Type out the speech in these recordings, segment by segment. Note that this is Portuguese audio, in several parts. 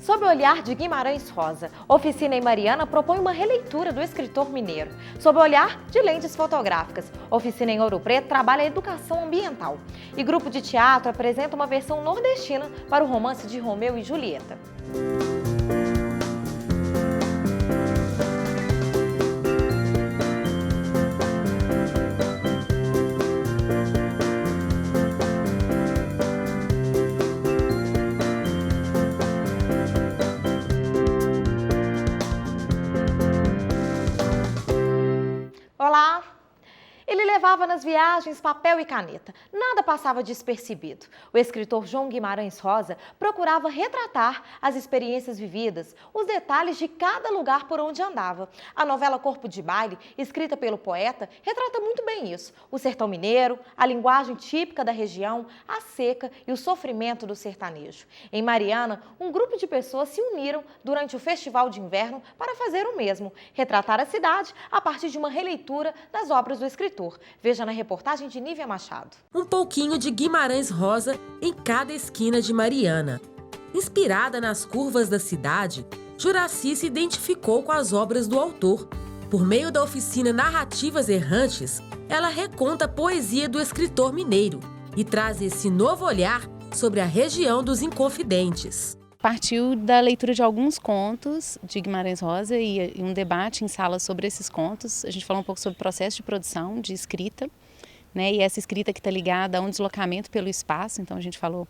Sob o olhar de Guimarães Rosa, Oficina em Mariana propõe uma releitura do escritor mineiro. Sob o olhar de lentes fotográficas, Oficina em Ouro Preto trabalha a educação ambiental. E Grupo de Teatro apresenta uma versão nordestina para o romance de Romeu e Julieta. Olá! Ele levava nas viagens papel e caneta. Nada passava despercebido. O escritor João Guimarães Rosa procurava retratar as experiências vividas, os detalhes de cada lugar por onde andava. A novela Corpo de Baile, escrita pelo poeta, retrata muito bem isso. O sertão mineiro, a linguagem típica da região, a seca e o sofrimento do sertanejo. Em Mariana, um grupo de pessoas se uniram durante o Festival de Inverno para fazer o mesmo, retratar a cidade a partir de uma releitura das obras do escritor. Veja na reportagem de Nívia Machado. Um pouquinho de Guimarães Rosa em cada esquina de Mariana. Inspirada nas curvas da cidade, Juraci se identificou com as obras do autor. Por meio da oficina Narrativas Errantes, ela reconta a poesia do escritor mineiro e traz esse novo olhar sobre a região dos Inconfidentes. Partiu da leitura de alguns contos de Guimarães Rosa e um debate em sala sobre esses contos. A gente falou um pouco sobre o processo de produção, de escrita, né? E essa escrita que está ligada a um deslocamento pelo espaço. Então a gente falou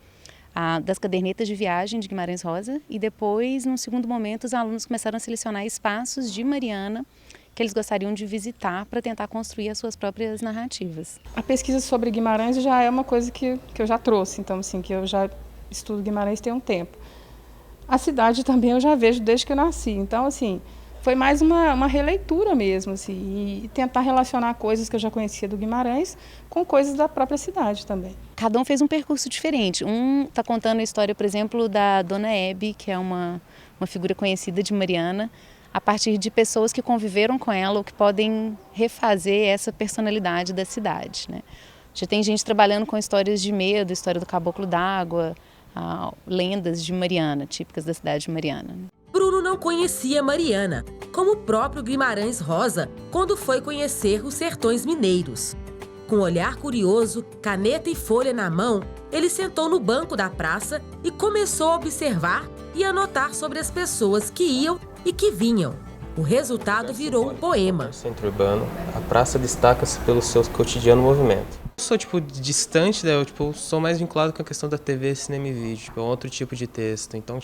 das cadernetas de viagem de Guimarães Rosa e depois, num segundo momento, os alunos começaram a selecionar espaços de Mariana que eles gostariam de visitar para tentar construir as suas próprias narrativas. A pesquisa sobre Guimarães já é uma coisa que eu já trouxe, então assim, que eu já estudo Guimarães tem um tempo. A cidade também eu já vejo desde que eu nasci, então assim, foi mais uma releitura mesmo, assim, e tentar relacionar coisas que eu já conhecia do Guimarães com coisas da própria cidade também. Cada um fez um percurso diferente. Um está contando a história, por exemplo, da Dona Hebe, que é uma figura conhecida de Mariana, a partir de pessoas que conviveram com ela ou que podem refazer essa personalidade da cidade, né? Já tem gente trabalhando com histórias de medo, história do caboclo d'água, lendas de Mariana, típicas da cidade de Mariana. Bruno não conhecia Mariana, como o próprio Guimarães Rosa, quando foi conhecer os sertões mineiros. Com um olhar curioso, caneta e folha na mão, ele sentou no banco da praça e começou a observar e anotar sobre as pessoas que iam e que vinham. O resultado virou um poema. No centro urbano, a praça destaca-se pelo seu cotidiano movimento. Eu sou distante, né? Eu sou mais vinculado com a questão da TV, cinema e vídeo, é outro tipo de texto. Então,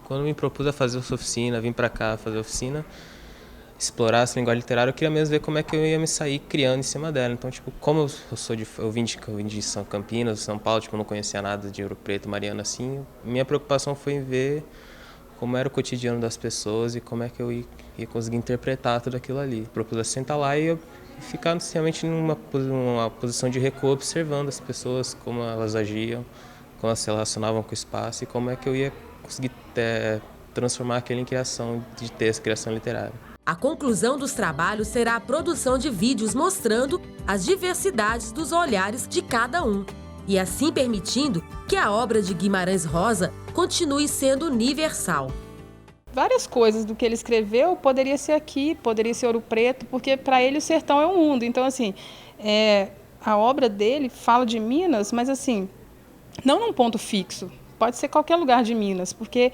quando eu me propus a fazer essa oficina, vim para cá fazer a oficina, explorar essa linguagem literária, eu queria mesmo ver como é que eu ia me sair criando em cima dela. Então, como eu vim de São Campinas, São Paulo, não conhecia nada de Ouro Preto, Mariana, assim, minha preocupação foi em ver como era o cotidiano das pessoas e como é que eu ia conseguir interpretar tudo aquilo ali. Propus sentar lá e ficar realmente numa posição de recuo, observando as pessoas, como elas agiam, como elas se relacionavam com o espaço e como é que eu ia conseguir transformar aquilo em criação de texto, criação literária. A conclusão dos trabalhos será a produção de vídeos mostrando as diversidades dos olhares de cada um e assim permitindo que a obra de Guimarães Rosa continue sendo universal. Várias coisas do que ele escreveu poderia ser aqui, poderia ser Ouro Preto, porque para ele o sertão é o mundo. Então, assim, a obra dele fala de Minas, mas assim, não num ponto fixo. Pode ser qualquer lugar de Minas, porque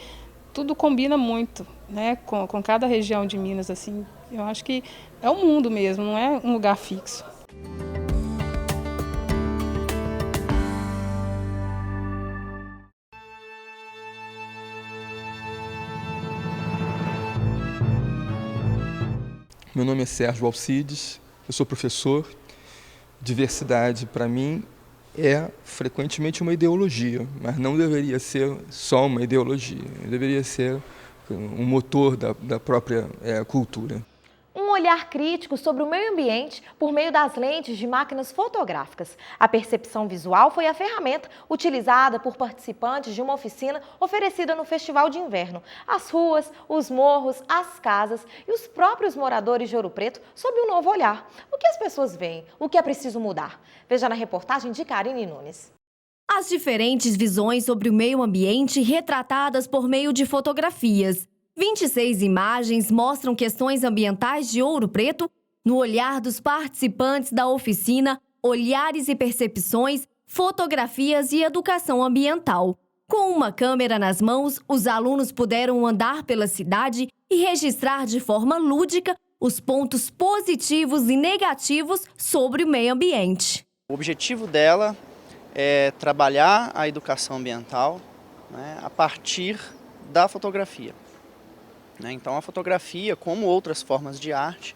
tudo combina muito, né, com cada região de Minas. Assim, eu acho que é o mundo mesmo, não é um lugar fixo. Meu nome é Sérgio Alcides, eu sou professor. Diversidade, para mim, é frequentemente uma ideologia, mas não deveria ser só uma ideologia, deveria ser um motor da própria cultura. Um olhar crítico sobre o meio ambiente por meio das lentes de máquinas fotográficas. A percepção visual foi a ferramenta utilizada por participantes de uma oficina oferecida no Festival de Inverno. As ruas, os morros, as casas e os próprios moradores de Ouro Preto sob um novo olhar. O que as pessoas veem? O que é preciso mudar? Veja na reportagem de Karine Nunes. As diferentes visões sobre o meio ambiente retratadas por meio de fotografias. 26 imagens mostram questões ambientais de Ouro Preto no olhar dos participantes da oficina Olhares e Percepções, Fotografias e Educação Ambiental. Com uma câmera nas mãos, os alunos puderam andar pela cidade e registrar de forma lúdica os pontos positivos e negativos sobre o meio ambiente. O objetivo dela é trabalhar a educação ambiental, né, a partir da fotografia. Então a fotografia, como outras formas de arte,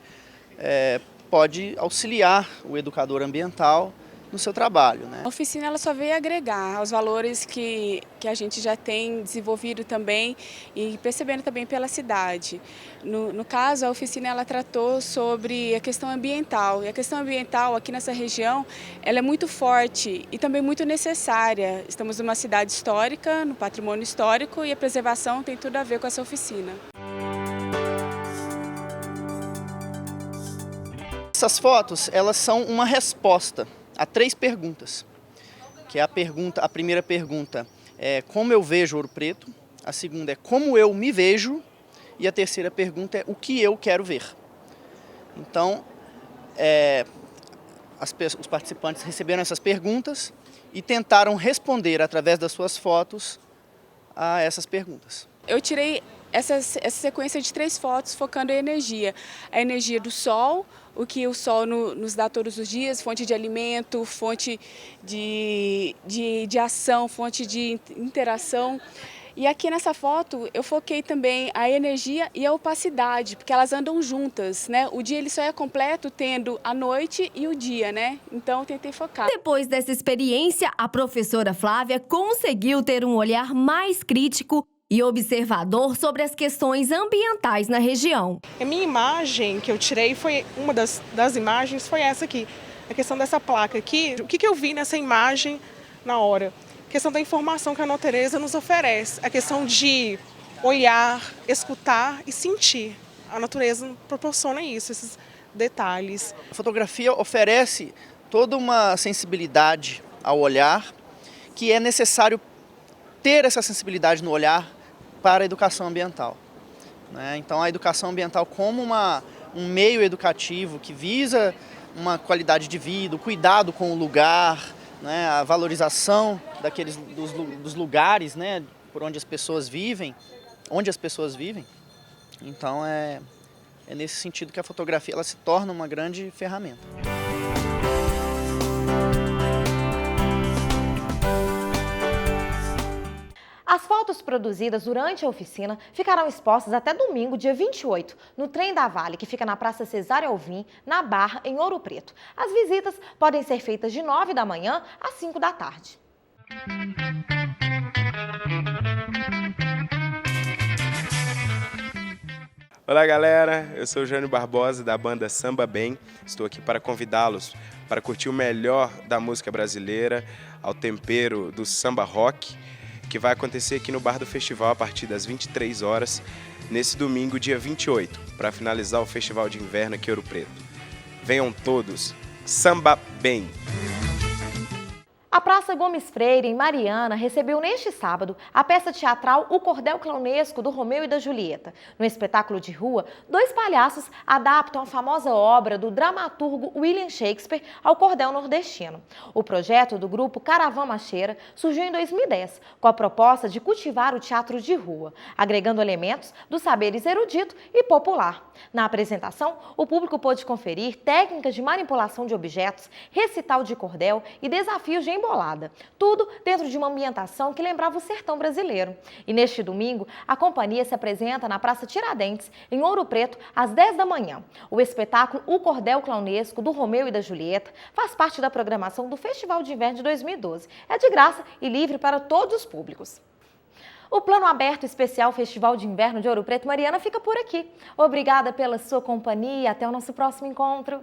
pode auxiliar o educador ambiental no seu trabalho. A oficina ela só veio agregar aos valores que a gente já tem desenvolvido também e percebendo também pela cidade. No caso, a oficina ela tratou sobre a questão ambiental. E a questão ambiental aqui nessa região ela é muito forte e também muito necessária. Estamos numa cidade histórica, no patrimônio histórico, e a preservação tem tudo a ver com essa oficina. Essas fotos elas são uma resposta a 3 perguntas, que é a primeira pergunta é como eu vejo Ouro Preto, a segunda é como eu me vejo e a terceira pergunta é o que eu quero ver. Então, os participantes receberam essas perguntas e tentaram responder através das suas fotos a essas perguntas. Eu tirei essa sequência de 3 fotos focando em energia. A energia do sol, o que o sol nos dá todos os dias, fonte de alimento, fonte de ação, fonte de interação. E aqui nessa foto eu foquei também a energia e a opacidade, porque elas andam juntas, né? O dia ele só é completo tendo a noite e o dia, né? Então eu tentei focar. Depois dessa experiência, a professora Flávia conseguiu ter um olhar mais crítico e observador sobre as questões ambientais na região. A minha imagem que eu tirei foi uma das imagens foi essa aqui, a questão dessa placa aqui. O que eu vi nessa imagem na hora? A questão da informação que a natureza nos oferece, a questão de olhar, escutar e sentir. A natureza proporciona isso, esses detalhes. A fotografia oferece toda uma sensibilidade ao olhar, que é necessário ter essa sensibilidade no olhar para a educação ambiental. Então a educação ambiental como um meio educativo que visa uma qualidade de vida, o cuidado com o lugar, a valorização dos lugares, por onde as pessoas vivem, Então é nesse sentido que a fotografia ela se torna uma grande ferramenta. As fotos produzidas durante a oficina ficarão expostas até domingo, dia 28, no Trem da Vale, que fica na Praça Cesário Alvim, na Barra, em Ouro Preto. As visitas podem ser feitas de 9 da manhã às 5 da tarde. Olá galera, eu sou o Jânio Barbosa da banda Samba Bem. Estou aqui para convidá-los para curtir o melhor da música brasileira ao tempero do samba rock, que vai acontecer aqui no Bar do Festival a partir das 23 horas, nesse domingo, dia 28, para finalizar o Festival de Inverno aqui em Ouro Preto. Venham todos, Samba Bem! A Praça Gomes Freire, em Mariana, recebeu neste sábado a peça teatral O Cordel Clownesco do Romeu e da Julieta. No espetáculo de rua, 2 palhaços adaptam a famosa obra do dramaturgo William Shakespeare ao cordel nordestino. O projeto do grupo Caravan Macheira surgiu em 2010, com a proposta de cultivar o teatro de rua, agregando elementos dos saberes erudito e popular. Na apresentação, o público pôde conferir técnicas de manipulação de objetos, recital de cordel e desafios de embolada. Tudo dentro de uma ambientação que lembrava o sertão brasileiro. E neste domingo, a companhia se apresenta na Praça Tiradentes, em Ouro Preto, às 10 da manhã. O espetáculo O Cordel Clownesco do Romeu e da Julieta faz parte da programação do Festival de Inverno de 2012. É de graça e livre para todos os públicos. O Plano Aberto Especial Festival de Inverno de Ouro Preto Mariana fica por aqui. Obrigada pela sua companhia e até o nosso próximo encontro.